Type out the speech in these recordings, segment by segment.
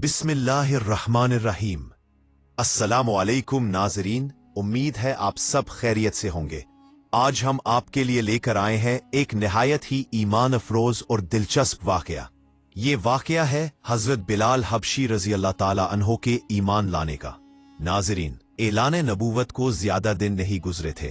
بسم اللہ الرحمن الرحیم۔ السلام علیکم ناظرین، امید ہے آپ سب خیریت سے ہوں گے۔ آج ہم آپ کے لیے لے کر آئے ہیں ایک نہایت ہی ایمان افروز اور دلچسپ واقعہ۔ یہ واقعہ ہے حضرت بلال حبشی رضی اللہ تعالی عنہ کے ایمان لانے کا۔ ناظرین، اعلان نبوت کو زیادہ دن نہیں گزرے تھے۔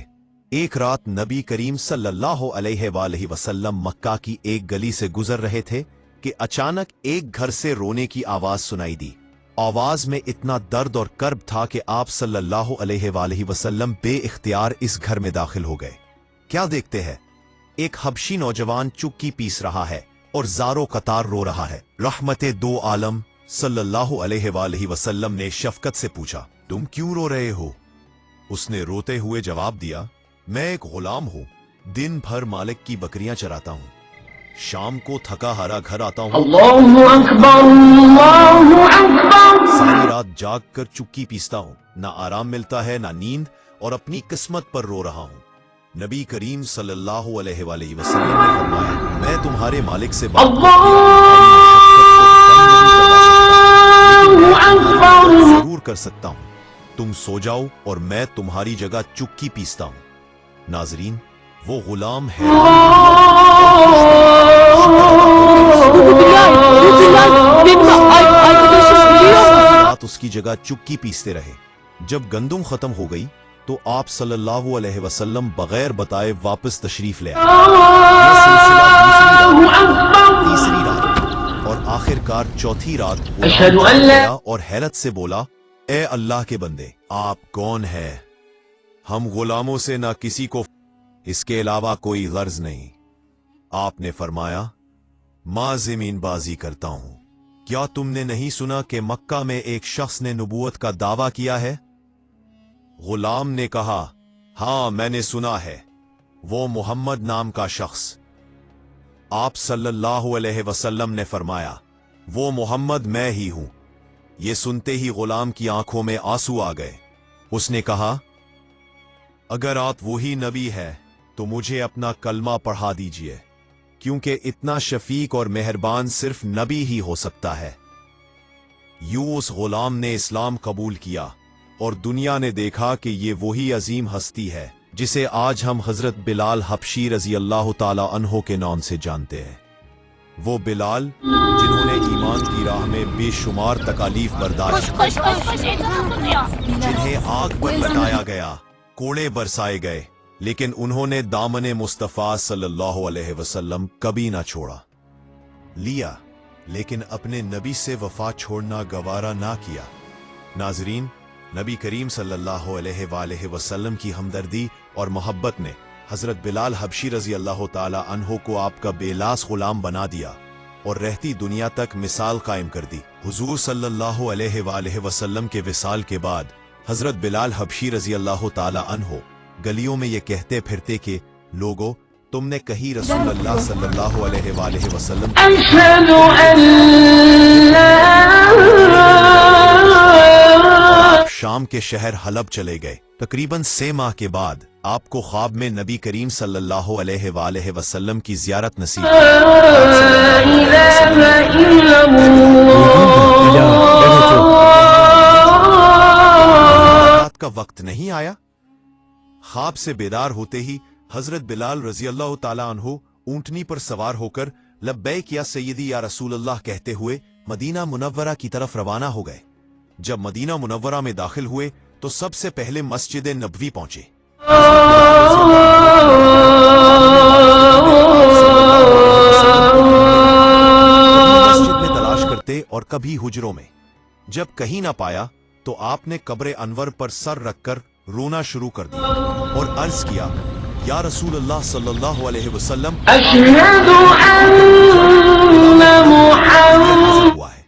ایک رات نبی کریم صلی اللہ علیہ وآلہ وسلم مکہ کی ایک گلی سے گزر رہے تھے کہ اچانک ایک گھر سے رونے کی آواز سنائی دی۔ آواز میں اتنا درد اور کرب تھا کہ آپ صلی اللہ علیہ وآلہ وسلم بے اختیار اس گھر میں داخل ہو گئے۔ کیا دیکھتے ہیں؟ ایک حبشی نوجوان چکی پیس رہا ہے اور زاروں قطار رو رہا ہے۔ رحمت دو عالم صلی اللہ علیہ وآلہ وسلم نے شفقت سے پوچھا، تم کیوں رو رہے ہو؟ اس نے روتے ہوئے جواب دیا، میں ایک غلام ہوں، دن بھر مالک کی بکریاں چراتا ہوں، شام کو تھکا ہارا گھر آتا ہوں، اللہ اکبر اللہ اکبر، ساری رات جاگ کر چکی پیستا ہوں، نہ آرام ملتا ہے نہ نیند، اور اپنی قسمت پر رو رہا ہوں۔ نبی کریم صلی اللہ علیہ وآلہ وسلم نے فرمایا، میں تمہارے مالک سے بات ضرور کر سکتا ہوں، تم سو جاؤ اور میں تمہاری جگہ چکی پیستا ہوں۔ ناظرین، وہ غلام ہے رات اس کی جگہ چکی پیستے رہے۔ جب گندم ختم ہو گئی تو آپ صلی اللہ علیہ وسلم بغیر بتائے واپس تشریف لے آئے۔ یہ سلسلہ تیسری رات اور آخر کار چوتھی رات غلام گیا اور حیرت سے بولا، اے اللہ کے بندے، آپ کون ہے؟ ہم غلاموں سے نہ کسی کو اس کے علاوہ کوئی غرض نہیں۔ آپ نے فرمایا، ماں زمین بازی کرتا ہوں، کیا تم نے نہیں سنا کہ مکہ میں ایک شخص نے نبوت کا دعویٰ کیا ہے؟ غلام نے کہا، ہاں میں نے سنا ہے، وہ محمد نام کا شخص۔ آپ صلی اللہ علیہ وسلم نے فرمایا، وہ محمد میں ہی ہوں۔ یہ سنتے ہی غلام کی آنکھوں میں آنسو آ گئے۔ اس نے کہا، اگر آپ وہی نبی ہے تو مجھے اپنا کلمہ پڑھا دیجئے، کیونکہ اتنا شفیق اور مہربان صرف نبی ہی ہو سکتا ہے۔ یوں اس غلام نے اسلام قبول کیا اور دنیا نے دیکھا کہ یہ وہی عظیم ہستی ہے جسے آج ہم حضرت بلال حبشی رضی اللہ تعالی عنہ کے نام سے جانتے ہیں۔ وہ بلال جنہوں نے ایمان کی راہ میں بے شمار تکالیف برداشت کی، جنہیں آگ پر لٹایا گیا، کوڑے برسائے گئے، لیکن انہوں نے دامن مصطفیٰ صلی اللہ علیہ وسلم کبھی نہ چھوڑا لیا، لیکن اپنے نبی سے وفا چھوڑنا گوارا نہ کیا۔ ناظرین، نبی کریم صلی اللہ علیہ وآلہ وسلم کی ہمدردی اور محبت نے حضرت بلال حبشی رضی اللہ تعالی عنہ کو آپ کا بے لاس غلام بنا دیا اور رہتی دنیا تک مثال قائم کر دی۔ حضور صلی اللہ علیہ وآلہ وسلم کے وصال کے بعد حضرت بلال حبشی رضی اللہ تعالی عنہ گلیوں میں یہ کہتے پھرتے کہ لوگو، تم نے کہیں رسول اللہ صلی اللہ علیہ وآلہ وسلم اشہد ان آپ شام کے شہر حلب چلے گئے۔ تقریباً 6 ماہ کے بعد آپ کو خواب میں نبی کریم صلی اللہ علیہ وآلہ وسلم کی زیارت نصیب رات کا وقت نہیں آیا۔ خواب سے بیدار ہوتے ہی حضرت بلال رضی اللہ تعالی عنہ اونٹنی پر سوار ہو کر لبیک یا سیدی یا رسول اللہ کہتے ہوئے مدینہ منورہ کی طرف روانہ ہو گئے۔ جب مدینہ منورہ میں داخل ہوئے تو سب سے پہلے مسجد نبوی پہنچے۔ مسجد میں تلاش کرتے اور کبھی حجروں میں، جب کہیں نہ پایا تو آپ نے قبر انور پر سر رکھ کر رونا شروع کر دیا اور عرض کیا، یا رسول اللہ صلی اللہ علیہ وسلم، اشہد ان محمد، ہوا ہے۔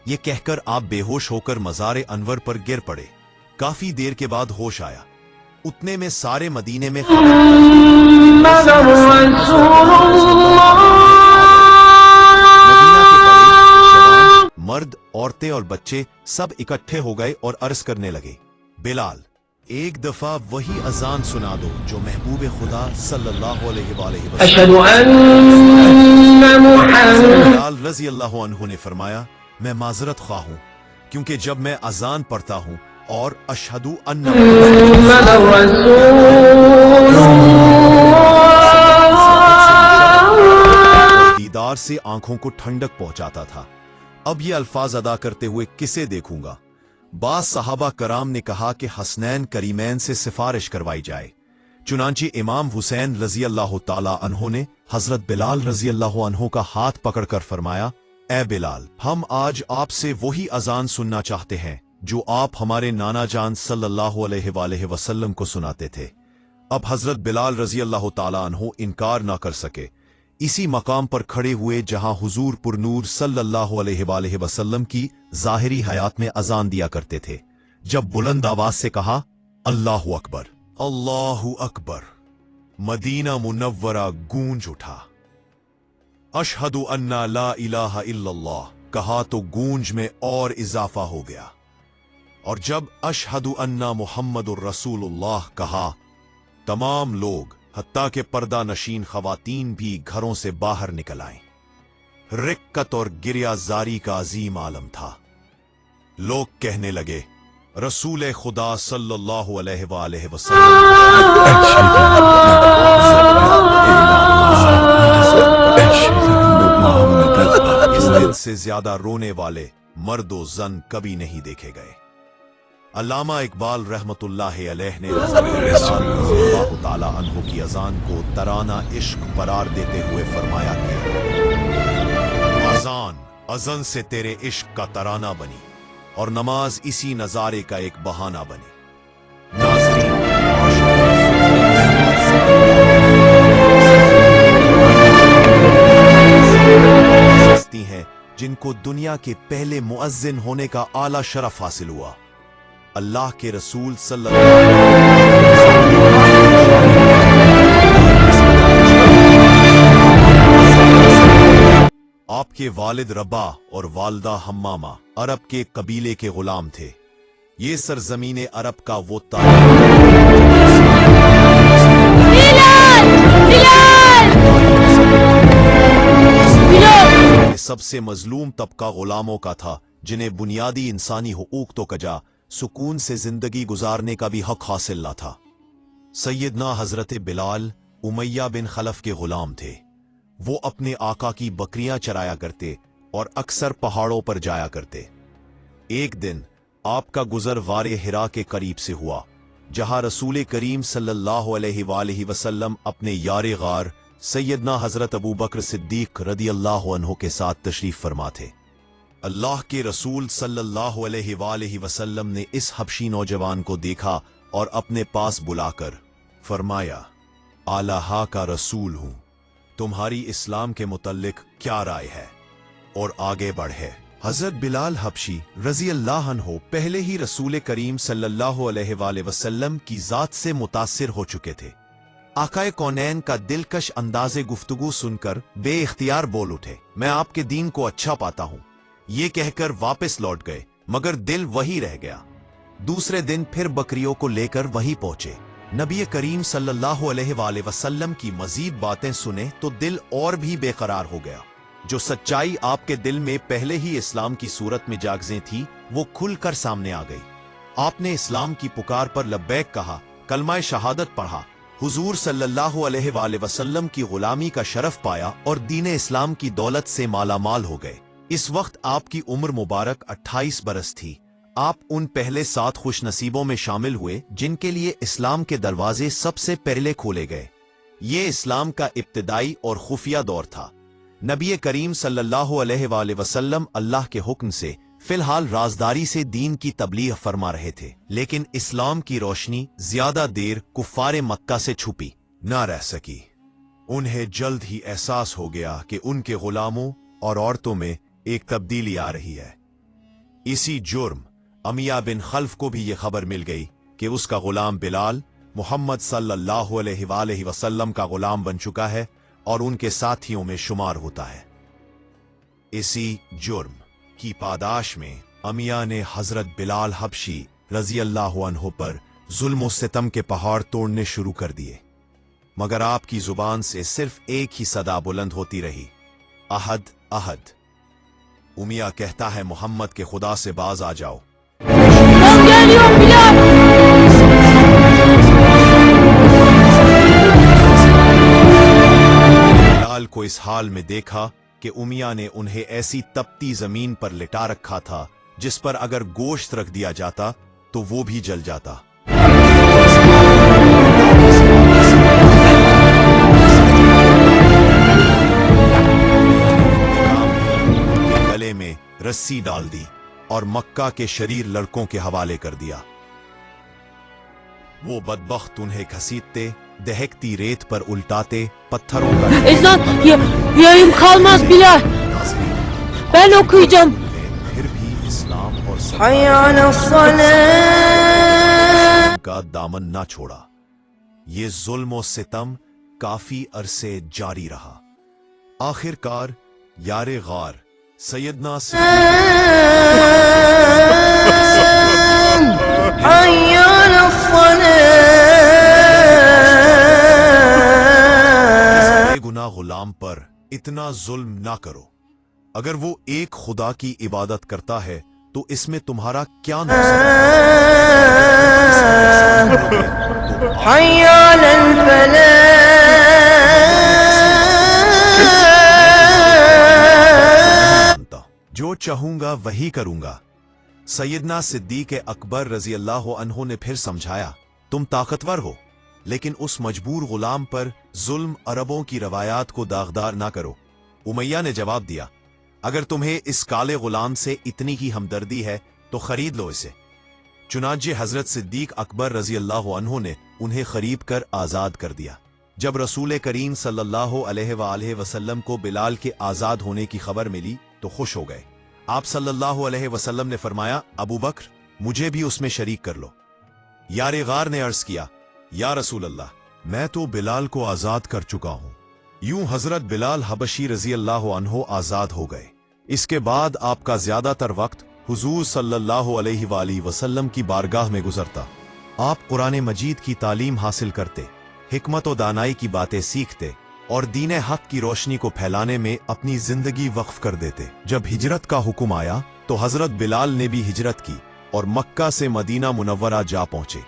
یہ کہہ کر آپ بے ہوش ہو کر مزار انور پر گر پڑے۔ کافی دیر کے بعد ہوش آیا، اتنے میں سارے مدینے میں مرد، عورتیں اور بچے سب اکٹھے ہو گئے اور عرض کرنے لگے، بلال، ایک دفعہ وہی اذان سنا دو جو محبوب خدا صلی اللہ علیہ وآلہ وسلم۔ اشہد ان محمد، بلال رضی اللہ عنہ نے فرمایا، میں معذرت خواہ ہوں، क्योंकि जब मैं अजान पढ़ता हूँ और अशहदु محمد रसूल दीदार से आंखों को ठंडक पहुंचाता था। अब ये अल्फाज अदा करते हुए किसे देखूंगा। बास सहाबा कराम ने कहा कि हसनैन करीमैन से सिफारिश करवाई जाए। चुनांचे इमाम हुसैन रजी अल्लाह ताला अन्हो ने हजरत बिलाल रजी अल्लाह अन्हो का हाथ पकड़कर फरमाया, ए बिलाल, हम आज आपसे वही अजान सुनना चाहते हैं जो आप हमारे नाना जान सल्लल्लाहु अलैहि वसल्लम को सुनाते थे। अब हजरत बिलाल रजी अल्लाह ताला अन्हो इनकार ना कर सके। इसी मकाम पर खड़े हुए जहां हुजूर पुरनूर सल्लल्लाहु अलैहि वसल्लम की जाहिरी हयात में अजान दिया करते थे, जब बुलंद आवाज से कहा, अल्लाहु अकबर, अल्लाहु अकबर, मदीना मुनव्वरा गूंज उठा। अशहदु अन्ना ला इलाहा इल्लल्लाह कहा तो गूंज में और इजाफा हो गया, और जब अशहदु अन्ना मुहम्मदुर रसूलुल्लाह कहा, तमाम लोग हत्ता के पर्दा नशीन खवातीन भी घरों से बाहर निकल आए। रिक्कत और गिरियाजारी का अजीम आलम था। लोग कहने लगे, रसूल खुदा सल्लल्लाहु अलैहि वसल्लम इस दिल से ज्यादा रोने वाले मर्दो जन कभी नहीं देखे गए। अल्लामा इकबाल रहमतुल्लाह अलैह ने रज़ियल्लाहु ताला अन्हु की अजान को तराना इश्क करार देते हुए फरमाया कि अजान अजन से तेरे इश्क का तराना बनी और नमाज इसी नजारे का एक बहाना बनी। नाज़रीन, हस्ती हैं जिनको दुनिया के पहले मुअज्जिन होने का आला शरफ हासिल हुआ। अल्लाह के रसूल सल्लल्लाहु आपके वालिद रब्बा और वालदा हम्मामा अरब के कबीले के गुलाम थे। ये सरजमीन अरब का वो सबसे मजलूम तबका गुलामों का था, जिन्हें बुनियादी इंसानी हुकूक तो कजा सुकून से जिंदगी गुजारने का भी हक हासिल न था। सैयदना हजरत बिलाल उमैया बिन खलफ के गुलाम थे। वो अपने आका की बकरियां चराया करते और अक्सर पहाड़ों पर जाया करते। एक दिन आपका गुजर वारे हिरा के करीब से हुआ, जहां रसूल करीम सल्लल्लाहु अलैहि वसल्लम अपने यारे गार सैयदना हजरत अबू बकर सिद्दीक रदियल्लाहु अन्हु के साथ तशरीफ फरमा थे। अल्लाह के रसूल सल्लल्लाहु अलैहि वसल्लम ने इस हबशी नौजवान को देखा और अपने पास बुलाकर फरमाया, आलाहा का रसूल हूं, तुम्हारी इस्लाम के मुतल्लिक क्या राय है? और आगे बढ़े। हजरत बिलाल हबशी रज़ियल्लाहु अन्हु पहले ही रसूल करीम सल्लल्लाहु अलैहि वसल्लम की जात से मुतासिर हो चुके थे। आकाए कौनैन का दिलकश अंदाज़े गुफ्तगू सुनकर बे इख्तियार बोल उठे, मैं आपके दीन को अच्छा पाता हूं। ये कहकर वापस लौट गए, मगर दिल वही रह गया। दूसरे दिन फिर बकरियों को लेकर वहीं पहुंचे। नबी करीम सल्लल्लाहु अलैहि वसल्लम की मजीद बातें सुने तो दिल और भी बेकरार हो गया। जो सच्चाई आपके दिल में पहले ही इस्लाम की सूरत में जागज़े थी, वो खुलकर सामने आ गई। आपने इस्लाम की पुकार पर लब्बैक कहा, कलमाए शहादत पढ़ा, हुजूर सल्लल्लाहु अलैहि वसल्लम की गुलामी का शरफ पाया और दीन इस्लाम की दौलत से मालामाल हो गए। इस वक्त आपकी उम्र मुबारक 28 बरस थी। आप उन पहले 7 खुश नसीबों में शामिल हुए जिनके लिए इस्लाम के दरवाजे सबसे पहले खोले गए। ये इस्लाम का इब्तिदाई और खुफिया दौर था। नबी करीम सल्लल्लाहु अलैहि वसल्लम अल्लाह के हुक्म से फिलहाल राजदारी से दीन की तबलीग फरमा रहे थे, लेकिन इस्लाम की रोशनी ज्यादा देर कुफ्फारे मक्का से छुपी न रह सकी। उन्हें जल्द ही एहसास हो गया कि उनके गुलामों और औरतों में एक तब्दीली आ रही है। इसी जुर्म अमिया बिन खल्फ को भी यह खबर मिल गई कि उसका गुलाम बिलाल मोहम्मद सल्लल्लाहु अलैहि वसल्लम का गुलाम बन चुका है और उनके साथियों में शुमार होता है। इसी जुर्म की पादाश में अमिया ने हजरत बिलाल हबशी रज़ियल्लाहु अन्हु पर जुल्म और सितम के पहाड़ तोड़ने शुरू कर दिए, मगर आपकी जुबान से सिर्फ एक ही सदा बुलंद होती रही, अहद अहद। उमिया कहता है मोहम्मद के खुदा से बाज आ जाओ। Ben geliyorum Bilal. बिलाल को इस हाल में देखा कि उमिया ने उन्हें ऐसी तपती जमीन पर लिटा रखा था जिस पर अगर गोश्त रख दिया जाता तो वो भी जल जाता। उनके गले में रस्सी डाल दी और मक्का के शरीर लड़कों के हवाले कर दिया। वो बदबख्त उन्हें घसीटते, दहकती रेत पर उल्टाते, पत्थरों का Ezan yayım kalmaz Bilal. Ben okuyacağım. फिर भी इस्लाम और Hayy alel का दामन ना छोड़ा। ये जुल्म और सितम काफी अरसे जारी रहा। आखिरकार यारे गार सैयदना बेगुनाह गुलाम पर इतना जुल्म ना करो। अगर वो एक खुदा की इबादत करता है तो इसमें तुम्हारा क्या नुकसान है? जो चाहूंगा वही करूंगा। सैयदना सिद्दीक अकबर रजी अल्लाह अन्हु ने फिर समझाया, तुम ताकतवर हो लेकिन उस मजबूर गुलाम पर जुल्म अरबों की रवायात को दागदार ना करो। उमैया ने जवाब दिया, अगर तुम्हें इस काले गुलाम से इतनी ही हमदर्दी है तो खरीद लो इसे। चुनांचे हजरत सिद्दीक अकबर रजी अल्लाह अन्हु ने उन्हें खरीद कर आजाद कर दिया। जब रसूल करीम सल्लल्लाहु अलैहि वसल्लम को बिलाल के आजाद होने की खबर मिली तो खुश हो गए। आप सल्लल्लाहु अलैहि वसल्लम ने फरमाया, अबू बकर मुझे भी उसमें शरीक कर लो। यारे गार ने अर्ज किया, या रसूल अल्लाह, मैं तो बिलाल को आजाद कर चुका हूं। यूं हजरत बिलाल हबशी रजी अल्लाह अन्हो आजाद हो गए। इसके बाद आपका ज्यादातर वक्त हुजूर सल्लल्लाहु अलैहि वसल्लम की बारगाह में गुजरता। आप कुरान मजीद की तालीम हासिल करते, हिकमत और दानाई की बातें सीखते और दीन हक की रोशनी को फैलाने में अपनी जिंदगी वक्फ कर देते। जब हिजरत का हुक्म आया तो हजरत बिलाल ने भी हिजरत की और मक्का से मदीना मुनव्वरा जा पहुंचे।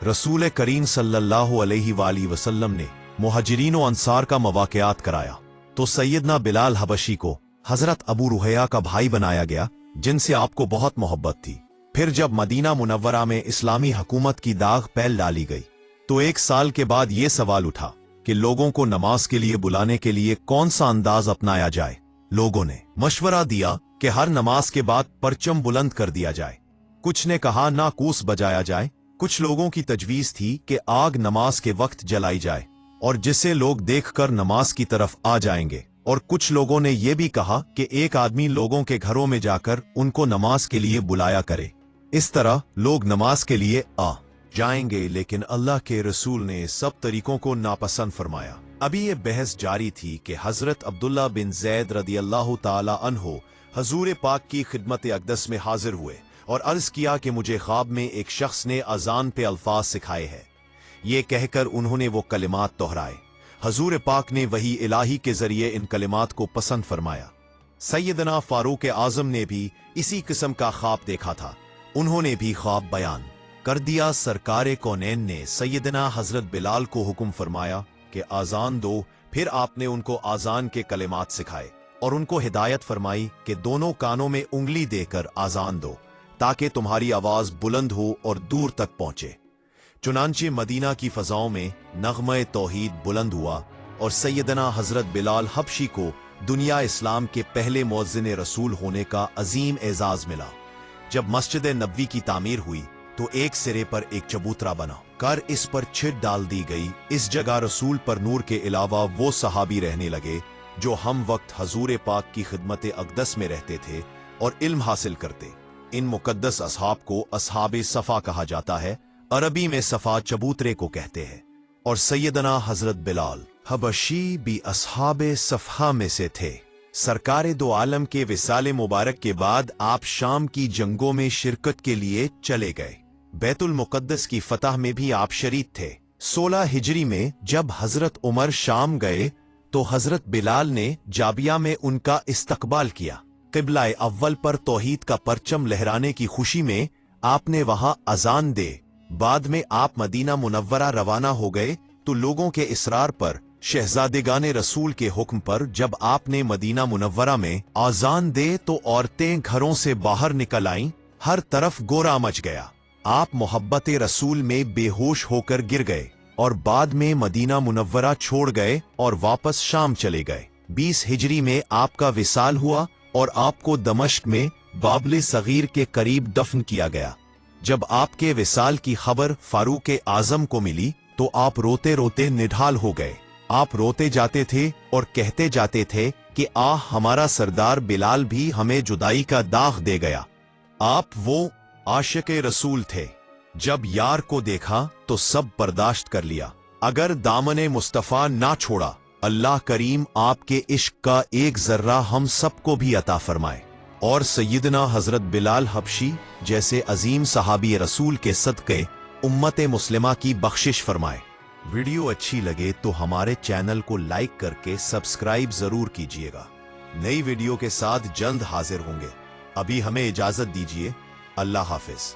रसूल करीम सल्लल्लाहु अलैहि वसल्लम ने मुहाजिरीन और अंसार का मवाक़ियात कराया तो सैयदना बिलाल हबशी को हजरत अबू रुहैया का भाई बनाया गया, जिनसे आपको बहुत मोहब्बत थी। फिर जब मदीना मुनव्वरा में इस्लामी हुकूमत की दाग पैल डाली गई तो एक साल के बाद ये सवाल उठा कि लोगों को नमाज के लिए बुलाने के लिए कौन सा अंदाज अपनाया जाए। लोगों ने मशवरा दिया कि हर नमाज के बाद परचम बुलंद कर दिया जाए। कुछ ने कहा नाकूस बजाया जाए। कुछ लोगों की तजवीज थी कि आग नमाज के वक्त जलाई जाए और जिसे लोग देखकर नमाज की तरफ आ जाएंगे। और कुछ लोगों ने यह भी कहा कि एक आदमी लोगों के घरों में जाकर उनको नमाज के लिए बुलाया करे। इस तरह लोग नमाज के लिए आ जाएंगे, लेकिन अल्लाह के रसूल ने सब तरीकों को नापसंद फरमाया। अभी ये बहस जारी थी कि हजरत अब्दुल्ला बिन जैद रदी अल्लाह ताला अन्हो हजूर पाक की खिदमत अक़दस में हाजिर हुए और अर्ज किया कि मुझे ख्वाब में एक शख्स ने अजान पे अल्फाज सिखाए हैं। ये कहकर उन्होंने वो कलिमात दोहराए। हजूर पाक ने वही इलाही के जरिए इन कलिमात को पसंद फरमाया। सैयदना फारूक आजम ने भी इसी किस्म का ख्वाब देखा था। उन्होंने भी ख्वाब बयान कर दिया। सरकार कौनैन ने सैयदना हजरत बिलाल को हुक्म फरमाया कि आजान दो। फिर आपने उनको आजान के कलिमात सिखाए और उनको हिदायत फरमाई कि दोनों कानों में उंगली देकर आजान दो ताकि तुम्हारी आवाज बुलंद हो और दूर तक पहुंचे। चुनांचे मदीना की फजाओं में नगमे तौहीद बुलंद हुआ और सैयदना हजरत बिलाल हबशी को दुनिया इस्लाम के पहले मुअज्जिन रसूल होने का अजीम एजाज मिला। जब मस्जिद नबवी की तामीर हुई तो एक सिरे पर एक चबूतरा बना कर इस पर छिट डाल दी गई। इस जगह रसूल पर नूर के अलावा वो सहाबी रहने लगे जो हम वक्त हजूर पाक की खिदमत अक़दस में रहते थे और इल्म हासिल करते। इन मुकद्दस असहाब को असहाबे सफ़ा कहा जाता है। अरबी में सफ़ा चबूतरे को कहते हैं। और सैयदना हजरत बिलाल हबशी भी असहाबे सफ़ा में से थे। सरकार दो आलम के विसाले मुबारक के बाद आप शाम की जंगों में शिरकत के लिए चले गए। बैतुल मुकद्दस की फतह में भी आप शरीक थे। 16 हिजरी में जब हजरत उमर शाम गए तो हजरत बिलाल ने जाबिया में उनका इस्तकबाल किया। क़िबला अव्वल पर तौहीद का परचम लहराने की खुशी में आपने वहां अजान दे। बाद में आप मदीना मुनव्वरा रवाना हो गए तो लोगों के इसरार पर, शहजादेगाने रसूल के हुक्म पर जब आपने मदीना मुनव्वरा में आजान दे तो औरतें घरों से बाहर निकल आईं, हर तरफ गोरा मच गया। आप मोहब्बत रसूल में बेहोश होकर गिर गए और बाद में मदीना मुनव्वरा छोड़ गए और वापस शाम चले गए। 20 हिजरी में आपका विसाल हुआ और आपको दमश्क में बाबले सगीर के करीब दफन किया गया। जब आपके विसाल की खबर फारूक आजम को मिली तो आप रोते रोते निढाल हो गए। आप रोते जाते थे और कहते जाते थे कि हमारा सरदार बिलाल भी हमें जुदाई का दाग दे गया। आप वो आशिक रसूल थे, जब यार को देखा तो सब बर्दाश्त कर लिया। अगर दामने मुस्तफा ना छोड़ा, अल्लाह करीम आपके इश्क का एक जर्रा हम सबको भी अता फरमाए और सैयदना हजरत बिलाल हबशी जैसे अजीम सहाबी रसूल के सदक़े उम्मत मुस्लिमा की बख्शिश फरमाए। वीडियो अच्छी लगे तो हमारे चैनल को लाइक करके सब्सक्राइब जरूर कीजिएगा। नई वीडियो के साथ जल्द हाजिर होंगे। अभी हमें इजाजत दीजिए। अल्लाह हाफिज।